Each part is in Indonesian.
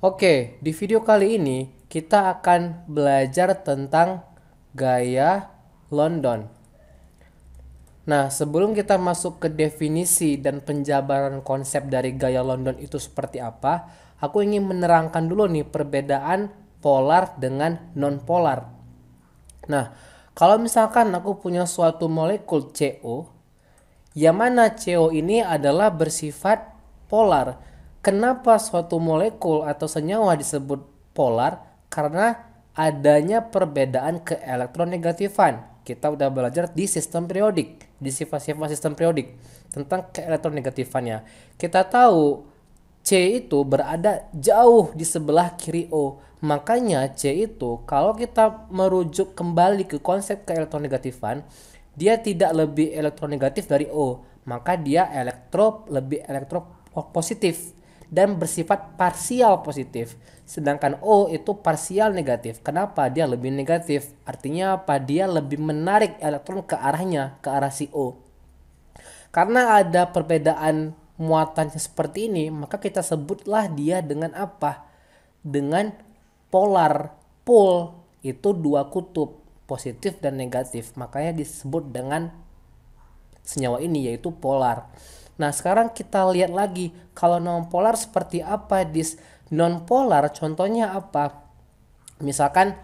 Oke, di video kali ini kita akan belajar tentang gaya London. Nah, sebelum kita masuk ke definisi dan penjabaran konsep dari gaya London itu seperti apa, aku ingin menerangkan dulu nih perbedaan polar dengan non-polar. Nah, kalau misalkan aku punya suatu molekul CO, yang mana CO ini adalah bersifat polar. Kenapa suatu molekul atau senyawa disebut polar? Karena adanya perbedaan keelektronegatifan. Kita udah belajar di sistem periodik, di sifat-sifat sistem periodik tentang keelektronegatifannya. Kita tahu C itu berada jauh di sebelah kiri O. Makanya C itu kalau kita merujuk kembali ke konsep keelektronegatifan, dia tidak lebih elektronegatif dari O. Maka dia lebih elektropositif dan bersifat parsial positif. Sedangkan O itu parsial negatif. Kenapa dia lebih negatif? Artinya apa? Dia lebih menarik elektron ke arahnya, ke arah si O. Karena ada perbedaan muatannya seperti ini, maka kita sebutlah dia dengan apa? Dengan polar. Pol itu dua kutub, positif dan negatif. Makanya disebut dengan senyawa ini yaitu polar. Nah, sekarang kita lihat lagi kalau non polar seperti apa dis. Non polar contohnya apa? Misalkan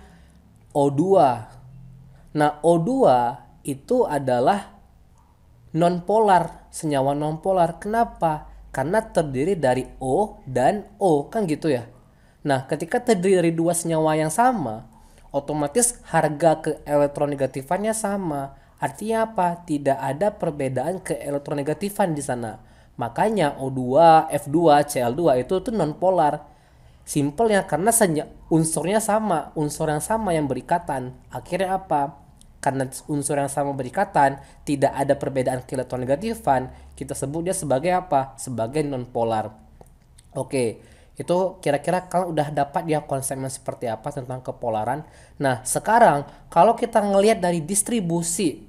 O2. Nah, O2 itu adalah non polar, senyawa non polar. Kenapa? Karena terdiri dari O dan O, kan gitu ya. Nah, ketika terdiri dari dua senyawa yang sama, otomatis harga keelektronegatifannya sama. Artinya apa? Tidak ada perbedaan keelektronegatifan di sana. Makanya O2, F2, Cl2 itu tuh non polar. Simpelnya karena unsurnya sama, unsur yang sama yang berikatan. Akhirnya apa? Karena unsur yang sama berikatan, tidak ada perbedaan keelektronegatifan, kita sebut dia sebagai apa? Sebagai non-polar. Oke, itu kira-kira kalian udah dapat ya konsepnya seperti apa tentang kepolaran. Nah, sekarang kalau kita ngelihat dari distribusi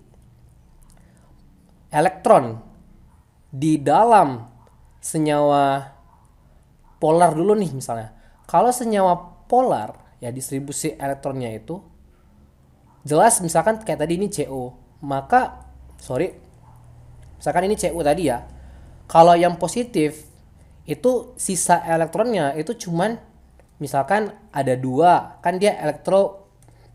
elektron di dalam senyawa polar dulu nih misalnya. Kalau senyawa polar, ya distribusi elektronnya itu jelas misalkan kayak tadi ini CO, maka sorry, misalkan ini CO tadi ya, kalau yang positif itu sisa elektronnya itu cuman misalkan ada dua, kan dia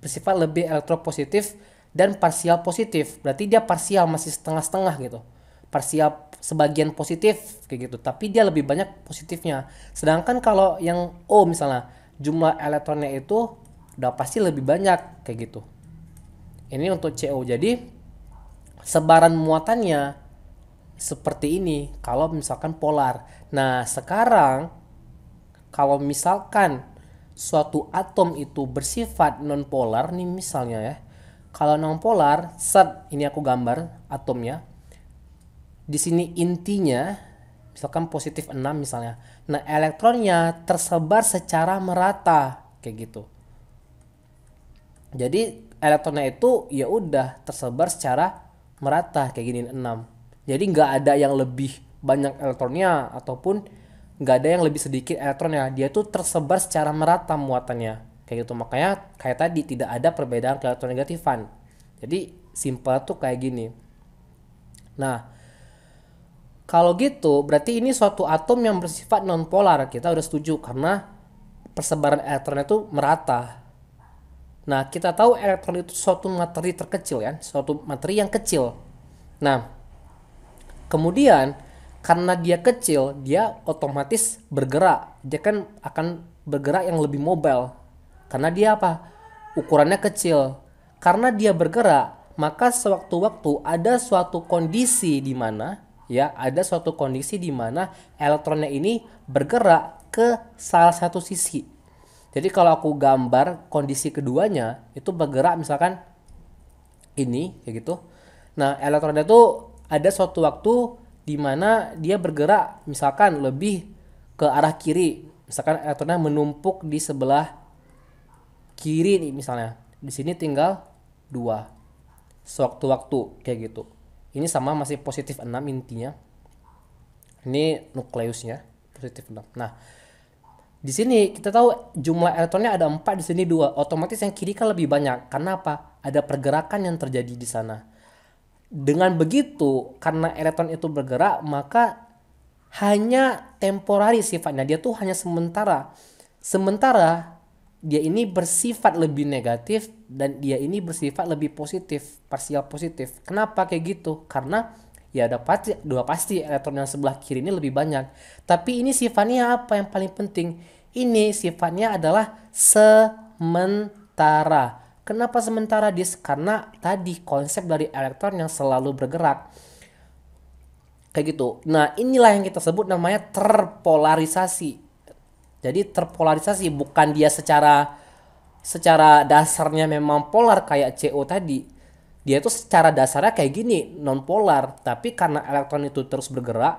bersifat lebih elektropositif dan parsial positif, berarti dia parsial masih setengah-setengah gitu, parsial sebagian positif kayak gitu, tapi dia lebih banyak positifnya. Sedangkan kalau yang O misalnya jumlah elektronnya itu udah pasti lebih banyak kayak gitu. Ini untuk CO. Jadi sebaran muatannya seperti ini kalau misalkan polar. Nah, sekarang kalau misalkan suatu atom itu bersifat non polar nih misalnya ya. Kalau non polar, set ini aku gambar atomnya. Di sini intinya misalkan positif 6 misalnya. Nah, elektronnya tersebar secara merata kayak gitu. Jadi elektronnya itu ya udah tersebar secara merata kayak gini 6. Jadi nggak ada yang lebih banyak elektronnya ataupun nggak ada yang lebih sedikit elektronnya. Dia tuh tersebar secara merata muatannya kayak gitu. Makanya kayak tadi tidak ada perbedaan keelektronegatifan. Jadi simpel tuh kayak gini. Nah, kalau gitu berarti ini suatu atom yang bersifat non polar. Kita udah setuju karena persebaran elektronnya itu merata. Nah, kita tahu elektron itu suatu materi terkecil ya, suatu materi yang kecil. Nah, kemudian karena dia kecil, dia otomatis bergerak. Dia kan akan bergerak yang lebih mobile. Karena dia apa? Ukurannya kecil. Karena dia bergerak, maka sewaktu-waktu ada suatu kondisi di mana ada suatu kondisi di mana elektronnya ini bergerak ke salah satu sisi. Jadi kalau aku gambar kondisi keduanya itu bergerak misalkan ini kayak gitu. Nah, elektronnya tuh ada suatu waktu di mana dia bergerak misalkan lebih ke arah kiri. Misalkan elektronnya menumpuk di sebelah kiri nih misalnya. Di sini tinggal dua. Sewaktu-waktu kayak gitu. Ini sama masih positif 6 intinya. Ini nukleusnya positif 6. Nah, Di sini kita tahu jumlah elektronnya ada 4, di sini 2. Otomatis yang kiri kan lebih banyak. Karena apa? Ada pergerakan yang terjadi di sana. Dengan begitu, karena elektron itu bergerak, maka hanya temporari sifatnya. Dia tuh hanya sementara. Sementara dia ini bersifat lebih negatif dan dia ini bersifat lebih positif, parsial positif. Kenapa kayak gitu? Karena ya udah pasti elektron yang sebelah kiri ini lebih banyak. Tapi ini sifatnya apa yang paling penting? Ini sifatnya adalah sementara. Kenapa sementara, Dis? Karena tadi konsep dari elektron yang selalu bergerak. Kayak gitu. Nah, inilah yang kita sebut namanya terpolarisasi. Jadi terpolarisasi bukan dia secara dasarnya memang polar kayak CO tadi. Dia itu secara dasarnya kayak gini, non polar, tapi karena elektron itu terus bergerak,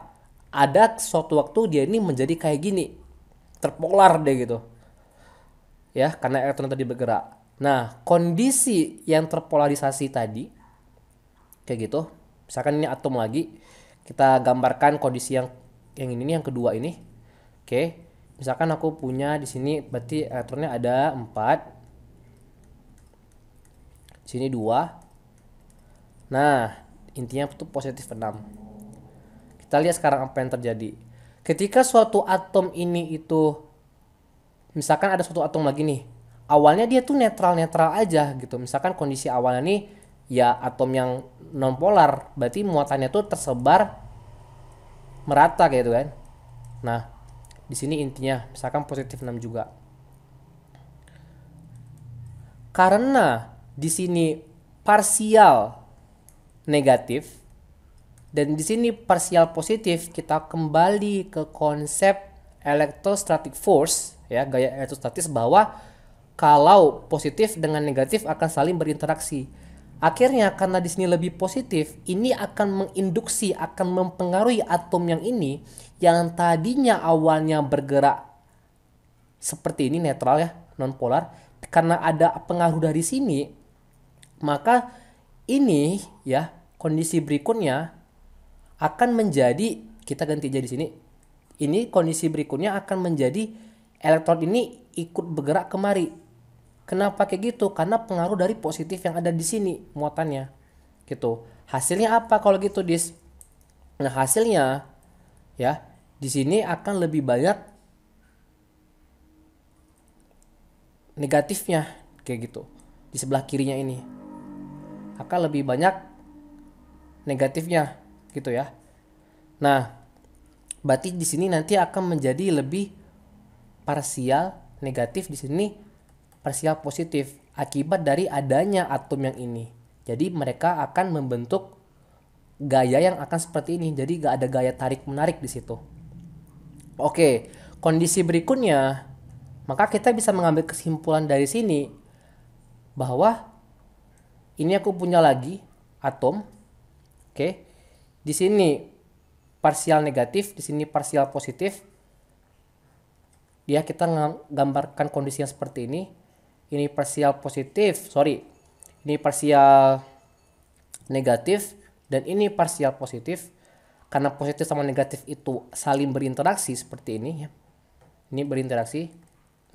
ada suatu waktu dia ini menjadi kayak gini, terpolar deh gitu. Ya, karena elektron tadi bergerak. Nah, kondisi yang terpolarisasi tadi kayak gitu. Misalkan ini atom lagi, kita gambarkan kondisi yang ini nih, yang kedua ini. Oke. Misalkan aku punya di sini berarti elektronnya ada 4. Sini 2. Nah, intinya itu positif 6. Kita lihat sekarang apa yang terjadi. Ketika suatu atom ini itu, misalkan ada suatu atom lagi nih, awalnya dia tuh netral-netral aja gitu. Misalkan kondisi awalnya nih ya atom yang non polar, berarti muatannya tuh tersebar merata kayak gitu kan. Nah, di sini intinya misalkan positif 6 juga. Karena di sini parsial negatif dan di sini parsial positif, kita kembali ke konsep electrostatic force ya, gaya elektrostatis, bahwa kalau positif dengan negatif akan saling berinteraksi. Akhirnya karena di sini lebih positif, ini akan menginduksi, akan mempengaruhi atom yang ini yang tadinya awalnya bergerak seperti ini netral ya, non polar. Karena ada pengaruh dari sini, maka ini ya kondisi berikutnya akan menjadi, kita ganti jadi sini. Ini kondisi berikutnya akan menjadi elektron ini ikut bergerak kemari. Kenapa kayak gitu? Karena pengaruh dari positif yang ada di sini muatannya. Gitu. Hasilnya apa kalau gitu, Dis? Nah, hasilnya ya di sini akan lebih banyak negatifnya kayak gitu. Di sebelah kirinya ini akan lebih banyak negatifnya gitu ya. Nah, berarti di sini nanti akan menjadi lebih parsial negatif, di sini parsial positif akibat dari adanya atom yang ini. Jadi mereka akan membentuk gaya yang akan seperti ini. Jadi gak ada gaya tarik menarik di situ. Oke, kondisi berikutnya, maka kita bisa mengambil kesimpulan dari sini bahwa ini aku punya lagi atom. Oke. Di sini parsial negatif, di sini parsial positif. Ya, kita gambarkan kondisi yang seperti ini. Ini parsial positif, ini parsial negatif dan ini parsial positif. Karena positif sama negatif itu saling berinteraksi seperti ini ya. Ini berinteraksi.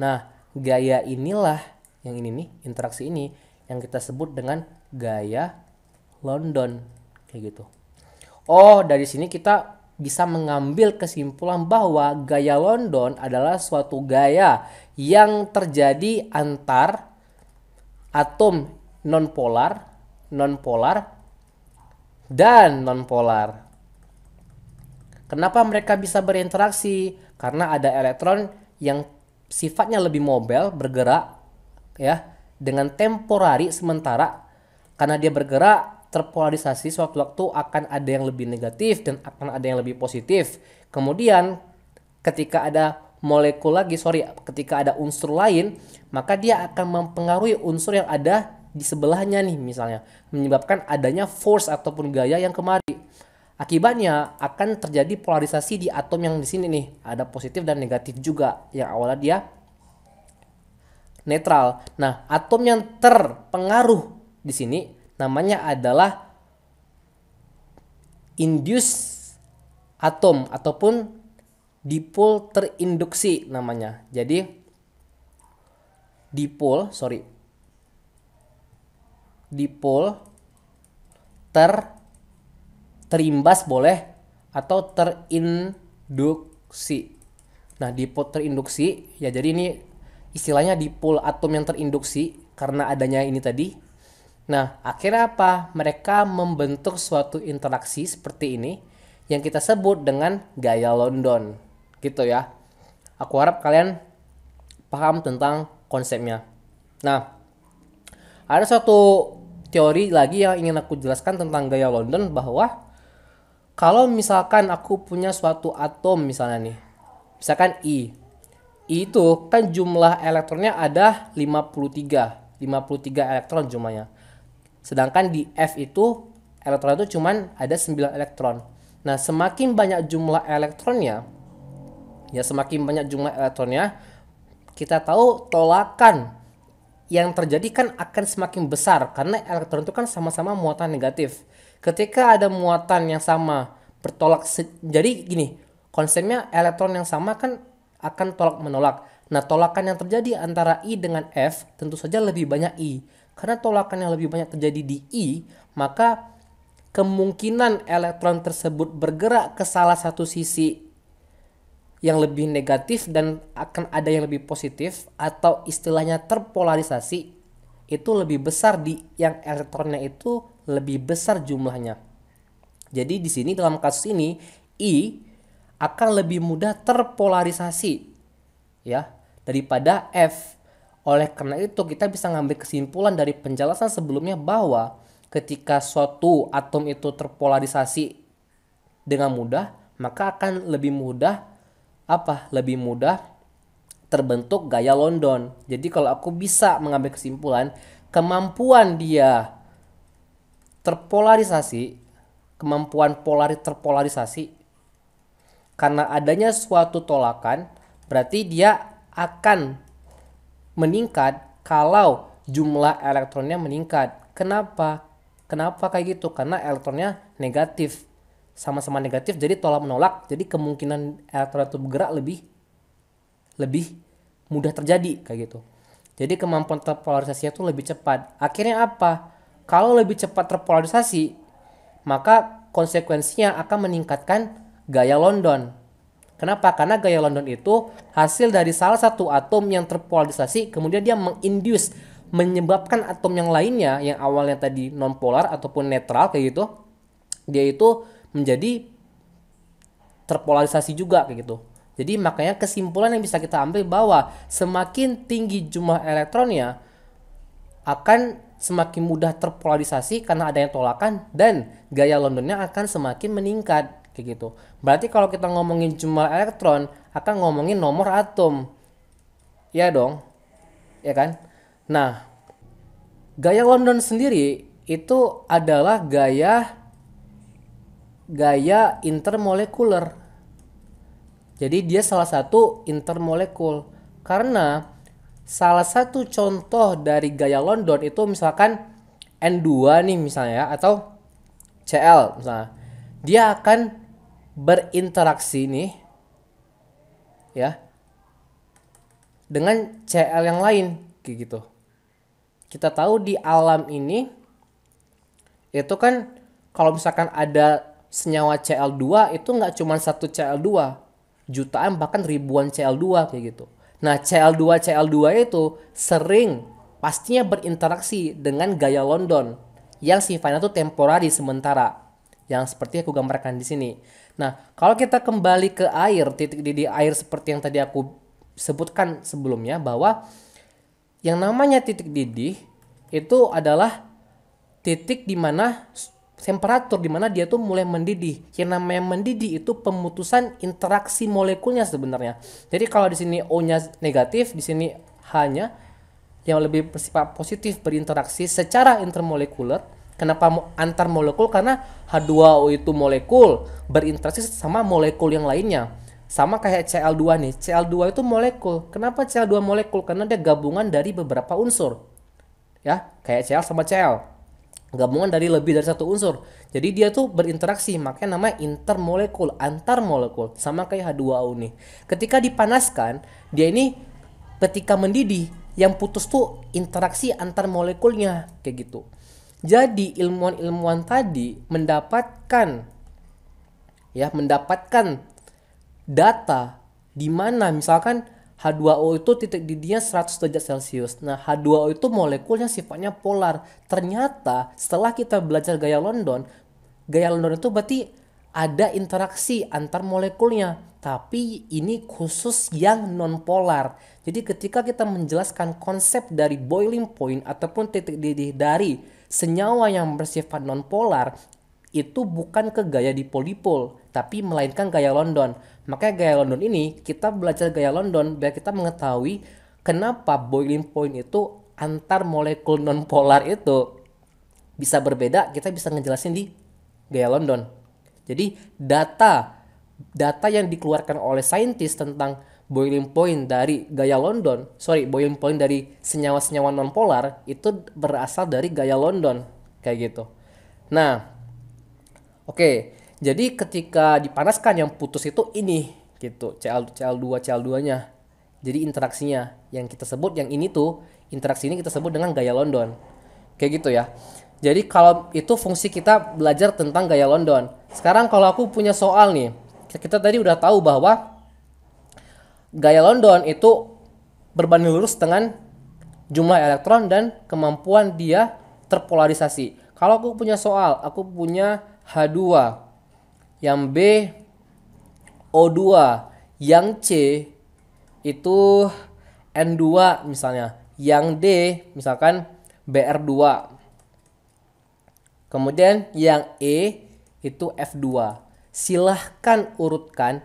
Nah, gaya inilah yang ini nih, interaksi ini yang kita sebut dengan gaya London kayak gitu. Oh, dari sini kita bisa mengambil kesimpulan bahwa gaya London adalah suatu gaya yang terjadi antar atom nonpolar, dan nonpolar. Kenapa mereka bisa berinteraksi? Karena ada elektron yang sifatnya lebih mobile, bergerak ya, dengan temporari sementara. Karena dia bergerak, terpolarisasi, suatu waktu akan ada yang lebih negatif dan akan ada yang lebih positif. Kemudian ketika ada ketika ada unsur lain, maka dia akan mempengaruhi unsur yang ada di sebelahnya nih, misalnya menyebabkan adanya force ataupun gaya yang kemari. Akibatnya akan terjadi polarisasi di atom yang di sini nih, ada positif dan negatif juga, yang awalnya dia netral. Nah, atom yang terpengaruh di sini namanya adalah induced atom ataupun dipol terinduksi namanya. Jadi dipol terimbas boleh atau terinduksi. Nah, dipol terinduksi ya, jadi ini istilahnya dipol atom yang terinduksi karena adanya ini tadi. Nah, akhirnya apa? Mereka membentuk suatu interaksi seperti ini yang kita sebut dengan gaya London. Gitu ya. Aku harap kalian paham tentang konsepnya. Nah, ada satu teori lagi yang ingin aku jelaskan tentang gaya London, bahwa kalau misalkan aku punya suatu atom misalnya nih, misalkan I itu kan jumlah elektronnya ada 53 elektron jumlahnya. Sedangkan di F itu elektron itu cuman ada 9 elektron. Nah, semakin banyak jumlah elektronnya, kita tahu tolakan yang terjadi kan akan semakin besar karena elektron itu kan sama-sama muatan negatif. Ketika ada muatan yang sama bertolak, jadi gini, konsepnya elektron yang sama kan akan tolak menolak. Nah, tolakan yang terjadi antara I dengan F tentu saja lebih banyak I. Karena tolakan yang lebih banyak terjadi di I, maka kemungkinan elektron tersebut bergerak ke salah satu sisi yang lebih negatif dan akan ada yang lebih positif, atau istilahnya terpolarisasi, itu lebih besar di yang elektronnya itu lebih besar jumlahnya. Jadi di sini dalam kasus ini I akan lebih mudah terpolarisasi ya daripada F. Oleh karena itu kita bisa ngambil kesimpulan dari penjelasan sebelumnya bahwa ketika suatu atom itu terpolarisasi dengan mudah, maka akan lebih mudah terbentuk gaya London. Jadi kalau aku bisa mengambil kesimpulan, kemampuan dia terpolarisasi, terpolarisasi karena adanya suatu tolakan, berarti dia akan meningkat kalau jumlah elektronnya meningkat. Kenapa kayak gitu? Karena elektronnya negatif, sama-sama negatif, jadi tolak menolak, jadi kemungkinan elektron itu bergerak lebih mudah terjadi kayak gitu. Jadi kemampuan terpolarisasinya itu lebih cepat. Akhirnya apa? Kalau lebih cepat terpolarisasi, maka konsekuensinya akan meningkatkan gaya London. Kenapa? Karena gaya London itu hasil dari salah satu atom yang terpolarisasi, kemudian dia menyebabkan atom yang lainnya yang awalnya tadi nonpolar ataupun netral kayak gitu, dia itu menjadi terpolarisasi juga kayak gitu. Jadi makanya kesimpulan yang bisa kita ambil bahwa semakin tinggi jumlah elektronnya akan semakin mudah terpolarisasi karena adanya tolakan, dan gaya Londonnya akan semakin meningkat kayak gitu. Berarti kalau kita ngomongin jumlah elektron akan ngomongin nomor atom. Ya dong. Ya kan? Nah, gaya London sendiri itu adalah gaya intermolekuler. Jadi dia salah satu intermolekul. Karena salah satu contoh dari gaya London itu misalkan N2 nih misalnya, atau Cl misalnya. Dia akan berinteraksi nih ya dengan Cl yang lain kayak gitu. Kita tahu di alam ini itu kan kalau misalkan ada senyawa Cl2 itu nggak cuma satu Cl2, jutaan bahkan ribuan Cl2 kayak gitu. Nah, Cl2 itu sering pastinya berinteraksi dengan gaya London yang sifatnya itu temporari, sementara, yang seperti aku gambarkan di sini. Nah, kalau kita kembali ke air, titik didih air seperti yang tadi aku sebutkan sebelumnya, bahwa yang namanya titik didih itu adalah titik di mana temperatur di mana dia tuh mulai mendidih. Yang namanya mendidih itu pemutusan interaksi molekulnya sebenarnya. Jadi kalau di sini O-nya negatif, di sini H-nya yang lebih bersifat positif berinteraksi secara intermolekuler. Kenapa antar molekul? Karena H2O itu molekul berinteraksi sama molekul yang lainnya. Sama kayak Cl2 nih. Cl2 itu molekul. Kenapa Cl2 molekul? Karena dia gabungan dari beberapa unsur. Ya, kayak Cl sama Cl. gabungan dari lebih dari satu unsur. Jadi dia tuh berinteraksi, makanya namanya intermolekul, antar molekul, sama kayak H2O nih. Ketika dipanaskan, dia ini ketika mendidih, yang putus tuh interaksi antar molekulnya kayak gitu. Jadi ilmuwan-ilmuwan tadi mendapatkan data di mana misalkan H2O itu titik didihnya 100 derajat Celcius. Nah, H2O itu molekulnya sifatnya polar. Ternyata setelah kita belajar gaya London itu berarti ada interaksi antar molekulnya. Tapi ini khusus yang non polar. Jadi ketika kita menjelaskan konsep dari boiling point ataupun titik didih dari senyawa yang bersifat non polar, itu bukan ke gaya dipol-dipol, tapi melainkan gaya London. Makanya gaya London ini, kita belajar gaya London biar kita mengetahui kenapa boiling point itu antar molekul non polar itu bisa berbeda, kita bisa ngejelasin di gaya London. Jadi data yang dikeluarkan oleh saintis tentang boiling point dari boiling point dari senyawa-senyawa non polar itu berasal dari gaya London kayak gitu. Nah, oke, jadi ketika dipanaskan yang putus itu ini gitu, Cl2-nya. Jadi interaksinya yang kita sebut yang ini tuh, interaksi ini kita sebut dengan gaya London. Kayak gitu ya. Jadi kalau itu fungsi kita belajar tentang gaya London. Sekarang kalau aku punya soal nih, kita tadi udah tahu bahwa gaya London itu berbanding lurus dengan jumlah elektron dan kemampuan dia terpolarisasi. Kalau aku punya soal, aku punya H2, yang B O2, yang C itu N2 misalnya, yang D misalkan Br2. Kemudian yang E itu F2. Silahkan urutkan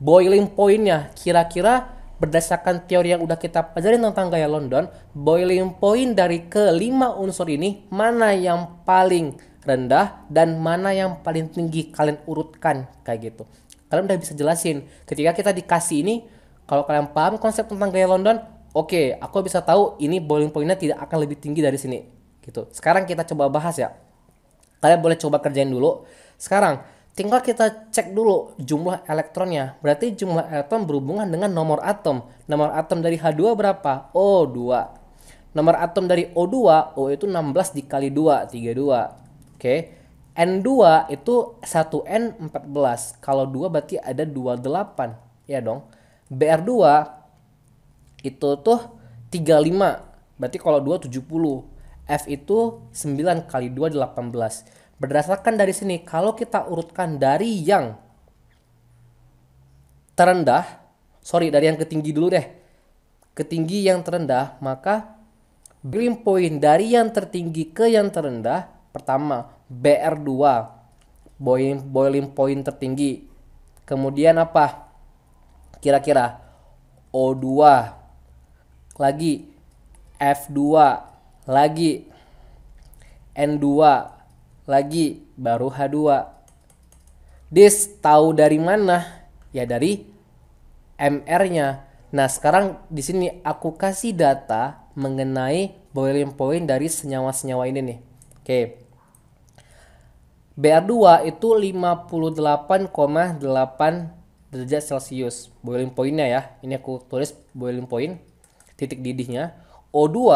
boiling pointnya. Kira-kira berdasarkan teori yang udah kita pelajari tentang gaya London, boiling point dari kelima unsur ini mana yang paling rendah dan mana yang paling tinggi, kalian urutkan kayak gitu. Kalian udah bisa jelasin. Ketika kita dikasih ini, kalau kalian paham konsep tentang gaya London, oke, aku bisa tahu ini boiling pointnya tidak akan lebih tinggi dari sini gitu. Sekarang kita coba bahas ya. Kalian boleh coba kerjain dulu. Sekarang tinggal kita cek dulu jumlah elektronnya. Berarti jumlah elektron berhubungan dengan nomor atom. Nomor atom dari H2 berapa? O2. Nomor atom dari O2, O itu 16 dikali 2, 32. Oke. N2 itu 1N 14. Kalau 2 berarti ada 28. Ya dong. Br2 itu tuh 35. Berarti kalau 2 70. F itu 9 kali 2 18. Berdasarkan dari sini, kalau kita urutkan dari yang terendah, dari yang ketinggi dulu deh. Ketinggi yang terendah, maka boiling point dari yang tertinggi ke yang terendah, pertama Br2, boiling point tertinggi. Kemudian apa? Kira-kira O2, lagi F2, lagi N2, lagi baru H2. This tahu dari mana? Ya dari MR-nya. Nah, sekarang di sini aku kasih data mengenai boiling point dari senyawa-senyawa ini nih. Oke. Br2 itu 58,8 derajat Celcius boiling pointnya ya. Ini aku tulis boiling point, titik didihnya. O2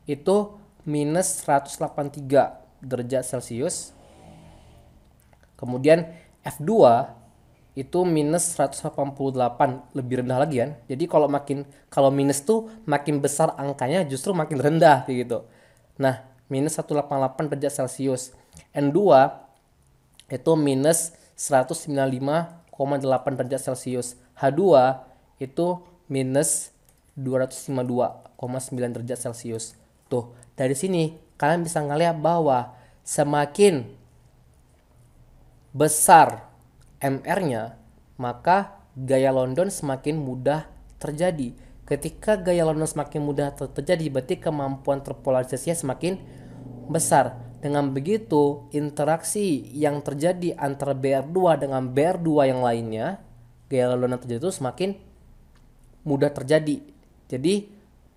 itu minus 183 derajat Celcius. Kemudian F2 itu minus 188, lebih rendah lagi kan. Jadi kalau minus tuh makin besar angkanya justru makin rendah kayak gitu. Nah, minus 188 derajat Celcius. N2 itu minus 195,8 derajat Celcius. H2 itu minus 252,9 derajat Celcius. Tuh, dari sini kalian bisa ngeliat bahwa semakin besar MR-nya, maka gaya London semakin mudah terjadi. Ketika gaya London semakin mudah terjadi, berarti kemampuan terpolarisasinya semakin besar. Dengan begitu, interaksi yang terjadi antara Br2 dengan Br2 yang lainnya, gaya London yang terjadi itu semakin mudah terjadi. Jadi,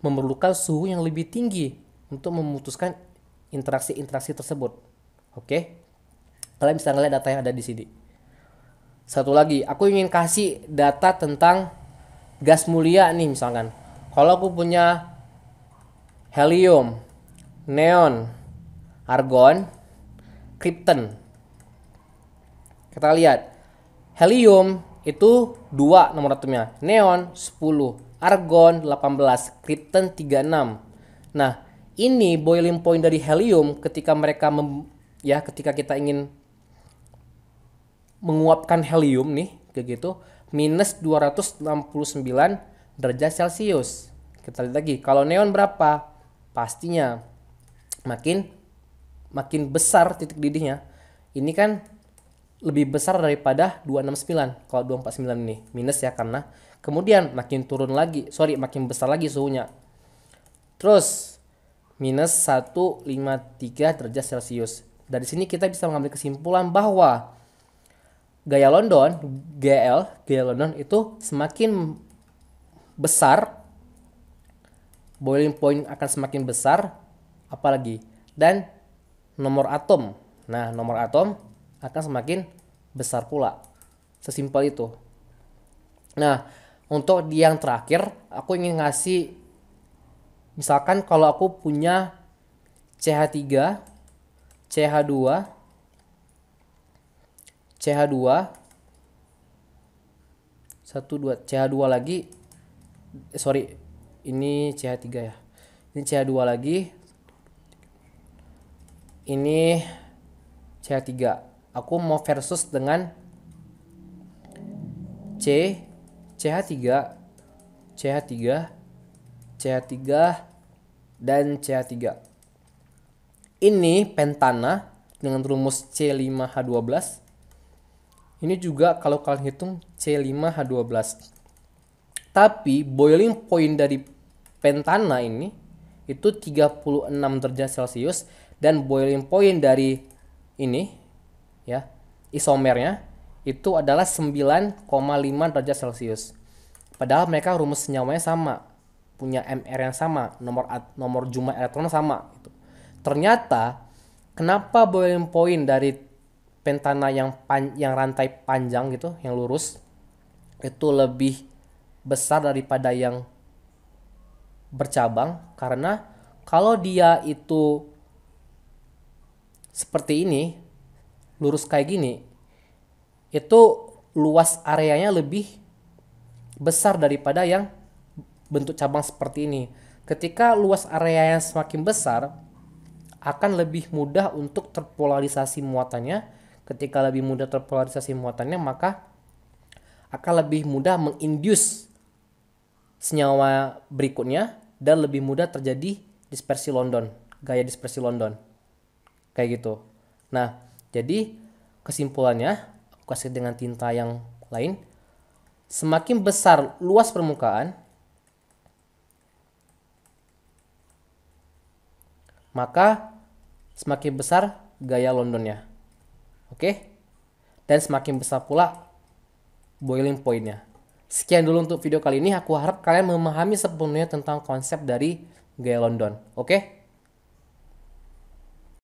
memerlukan suhu yang lebih tinggi untuk memutuskan interaksi-interaksi tersebut. Oke, kalian bisa ngeliat data yang ada di sini. Satu lagi, aku ingin kasih data tentang gas mulia nih misalkan. Kalau aku punya helium, neon, argon, krypton. Kita lihat. Helium itu 2 nomor atomnya, neon 10, argon 18, krypton 36. Nah, ini boiling point dari helium ketika ketika kita ingin menguapkan helium nih kayak gitu, minus 269 derajat Celcius. Kita lihat lagi, kalau neon berapa? Pastinya makin besar titik didihnya. Ini kan lebih besar daripada 269. Kalau 249 ini minus ya, karena kemudian makin besar lagi suhunya. Terus minus 153 derajat Celcius. Dari sini kita bisa mengambil kesimpulan bahwa gaya London itu semakin besar, boiling point akan semakin besar, apalagi, dan nomor atom. Nah, nomor atom akan semakin besar pula. Sesimpel itu. Nah, untuk yang terakhir, aku ingin ngasih, misalkan kalau aku punya CH3, CH2, CH2, 2 lagi, ini CH3 ya. Ini CH2 lagi, ini CH3. Aku mau versus dengan CH3, dan CH3. Ini pentana dengan rumus C5H12. Ini juga kalau kalian hitung C5H12. Tapi boiling point dari pentana ini itu 36 derajat Celcius, dan boiling point dari ini ya, isomernya itu adalah 9,5 derajat Celcius. Padahal mereka rumus senyawanya sama, punya MR yang sama, nomor jumlah elektron sama gitu. Ternyata kenapa boiling point dari pentana yang rantai panjang gitu, yang lurus, itu lebih besar daripada yang bercabang? Karena kalau dia itu seperti ini, lurus kayak gini, itu luas areanya lebih besar daripada yang bentuk cabang seperti ini. Ketika luas area yang semakin besar, akan lebih mudah untuk terpolarisasi muatannya. Ketika lebih mudah terpolarisasi muatannya, maka akan lebih mudah menginduce senyawa berikutnya, dan lebih mudah terjadi dispersi London, gaya dispersi London. Kayak gitu. Nah, jadi kesimpulannya, aku kasih dengan tinta yang lain, semakin besar luas permukaan, maka semakin besar gaya Londonnya. Oke? Dan semakin besar pula boiling point-nya. Sekian dulu untuk video kali ini. Aku harap kalian memahami sepenuhnya tentang konsep dari gaya London. Oke?